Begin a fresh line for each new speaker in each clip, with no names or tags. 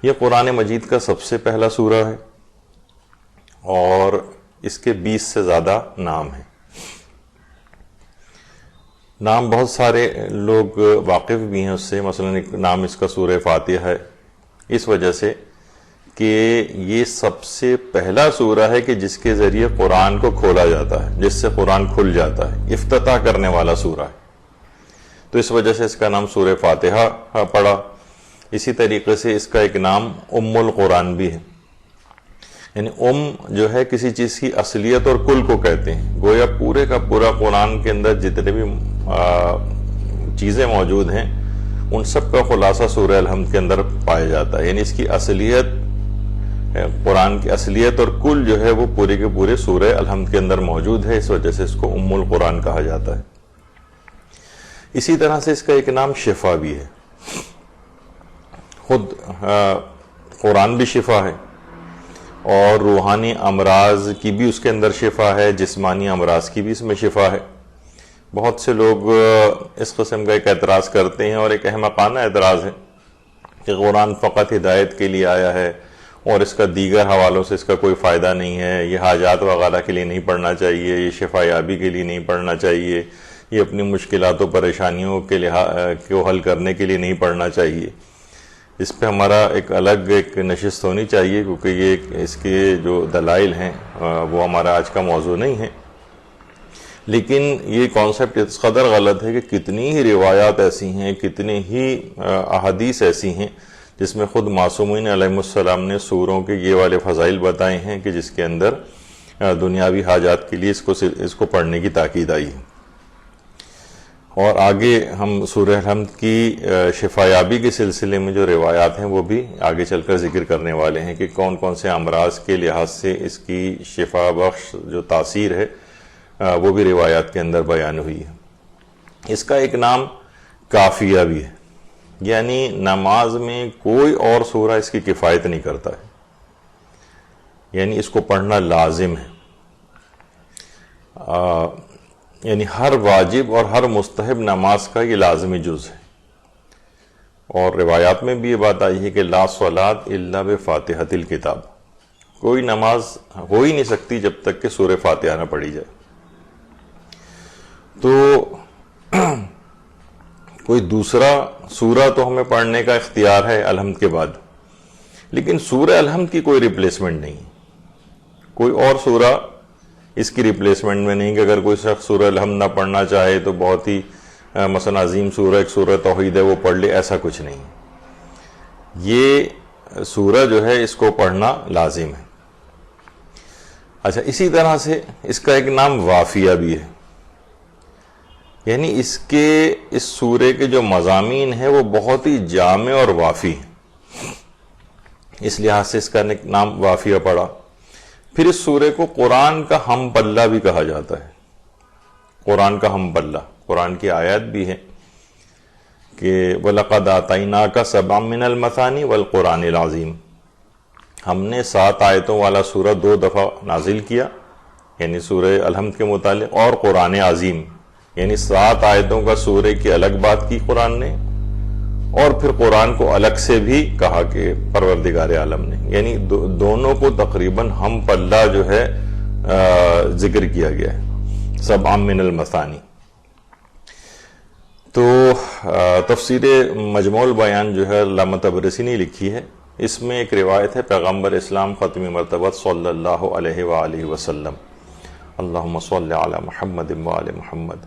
یہ قرآن مجید کا سب سے پہلا سورہ ہے اور اس کے 20 سے زیادہ نام ہیں۔ نام بہت سارے لوگ واقف بھی ہیں اس سے، مثلا ایک نام اس کا سورہ فاتحہ ہے، اس وجہ سے کہ یہ سب سے پہلا سورہ ہے کہ جس کے ذریعے قرآن کو کھولا جاتا ہے، جس سے قرآن کھل جاتا ہے، افتتاح کرنے والا سورہ ہے، تو اس وجہ سے اس کا نام سورہ فاتحہ پڑا۔ اسی طریقے سے اس کا ایک نام ام القرآن بھی ہے، یعنی جو ہے کسی چیز کی اصلیت اور کل کو کہتے ہیں، گویا پورے کا پورا قرآن کے اندر جتنے بھی چیزیں موجود ہیں ان سب کا خلاصہ سورہ الحمد کے اندر پایا جاتا ہے، یعنی اس کی اصلیت، قرآن کی اصلیت اور کل جو ہے وہ پورے کے پورے سورہ الحمد کے اندر موجود ہے، اس وجہ سے اس کو ام القرآن کہا جاتا ہے۔ اسی طرح سے اس کا ایک نام شفا بھی ہے، خود قرآن بھی شفا ہے اور روحانی امراض کی بھی اس کے اندر شفا ہے، جسمانی امراض کی بھی اس میں شفا ہے۔ بہت سے لوگ اس قسم کا ایک اعتراض کرتے ہیں اور ایک احمقانہ اعتراض ہے کہ قرآن فقط ہدایت کے لیے آیا ہے اور اس کا دیگر حوالوں سے اس کا کوئی فائدہ نہیں ہے، یہ حاجات وغیرہ کے لیے نہیں پڑھنا چاہیے، یہ شفا یابی کے لیے نہیں پڑھنا چاہیے، یہ اپنی مشکلات و پریشانیوں کو حل کرنے کے لیے نہیں پڑھنا چاہیے۔ اس پہ ہمارا ایک الگ ایک نشست ہونی چاہیے، کیونکہ یہ اس کے جو دلائل ہیں وہ ہمارا آج کا موضوع نہیں ہے، لیکن یہ کانسیپٹ اس قدر غلط ہے کہ کتنی ہی روایات ایسی ہیں، کتنی ہی احادیث ایسی ہیں جس میں خود معصومین علیہ السلام نے سوروں کے یہ والے فضائل بتائے ہیں کہ جس کے اندر دنیاوی حاجات کے لیے اس کو پڑھنے کی تاکید آئی ہے۔ اور آگے ہم سورہ الحمد کی شفا یابی کے سلسلے میں جو روایات ہیں وہ بھی آگے چل کر ذکر کرنے والے ہیں کہ کون کون سے امراض کے لحاظ سے اس کی شفا بخش جو تاثیر ہے وہ بھی روایات کے اندر بیان ہوئی ہے۔ اس کا ایک نام کافیہ بھی ہے، یعنی نماز میں کوئی اور سورہ اس کی کفایت نہیں کرتا ہے، یعنی اس کو پڑھنا لازم ہے، یعنی ہر واجب اور ہر مستحب نماز کا یہ لازمی جز ہے۔ اور روایات میں بھی یہ بات آئی ہے کہ لا صلاۃ الا بفاتحۃ الکتاب، کوئی نماز ہو ہی نہیں سکتی جب تک کہ سورہ فاتحہ نہ پڑھی جائے۔ تو کوئی دوسرا سورہ تو ہمیں پڑھنے کا اختیار ہے الحمد کے بعد، لیکن سورہ الحمد کی کوئی ریپلیسمنٹ نہیں، کوئی اور سورہ اس کی ریپلیسمنٹ میں نہیں کہ اگر کوئی شخص سورہ الحمد نہ پڑھنا چاہے تو بہت ہی مثلا عظیم سورہ ایک سورہ توحید ہے وہ پڑھ لے، ایسا کچھ نہیں۔ یہ سورہ جو ہے اس کو پڑھنا لازم ہے۔ اچھا، اسی طرح سے اس کا ایک نام وافیہ بھی ہے، یعنی اس سورے کے جو مضامین ہیں وہ بہت ہی جامع اور وافی ہیں، اس لحاظ سے اس کا نام وافیہ پڑا۔ پھر اس سورے کو قرآن کا ہم پلہ بھی کہا جاتا ہے، قرآن کا ہم پلہ، قرآن کی آیات بھی ہے کہ وَلَقَدْ آتَيْنَاكَ سَبْعًا مِّنَ الْمَثَانِي وَالْقُرْآنِ الْعَظِيمِ، ہم نے 7 آیتوں والا سورہ 2 دفعہ نازل کیا، یعنی سورہ الحمد کے متعلق، اور قرآن عظیم، یعنی 7 آیتوں کا سورے کی الگ بات کی قرآن نے، اور پھر قرآن کو الگ سے بھی کہا کہ پروردگار عالم نے، یعنی دونوں کو تقریباً ہم پلہ جو ہے ذکر کیا گیا ہے، سبع من المثانی۔ تو تفسیر مجموع البیان جو ہے علامہ طبرسی نے لکھی ہے، اس میں ایک روایت ہے پیغمبر اسلام ختم مرتبت صلی اللہ علیہ وآلہ وسلم، اللہم صلی علی محمد وآل محمد،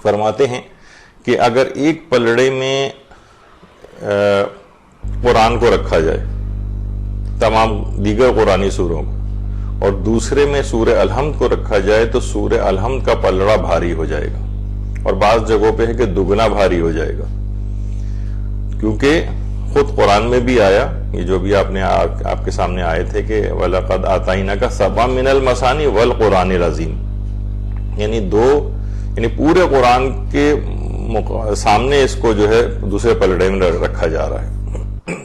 فرماتے ہیں کہ اگر ایک پلڑے میں قرآن کو رکھا جائے، تمام دیگر قرآنی سوروں کو، اور دوسرے میں سورہ الحمد کو رکھا جائے تو سورہ الحمد کا پلڑا بھاری ہو جائے گا، اور بعض جگہوں پہ ہے کہ دگنا بھاری ہو جائے گا، کیونکہ خود قرآن میں بھی آیا، یہ جو بھی آپ کے سامنے آئے تھے کہ وَلَقَدْ آتَيْنَاكَ سَبْعًا مِّنَ الْمَثَانِي وَالْقُرْآنِ الْعَظِيمِ، یعنی پورے قرآن کے سامنے اس کو جو ہے دوسرے پلڑے میں رکھا جا رہا ہے۔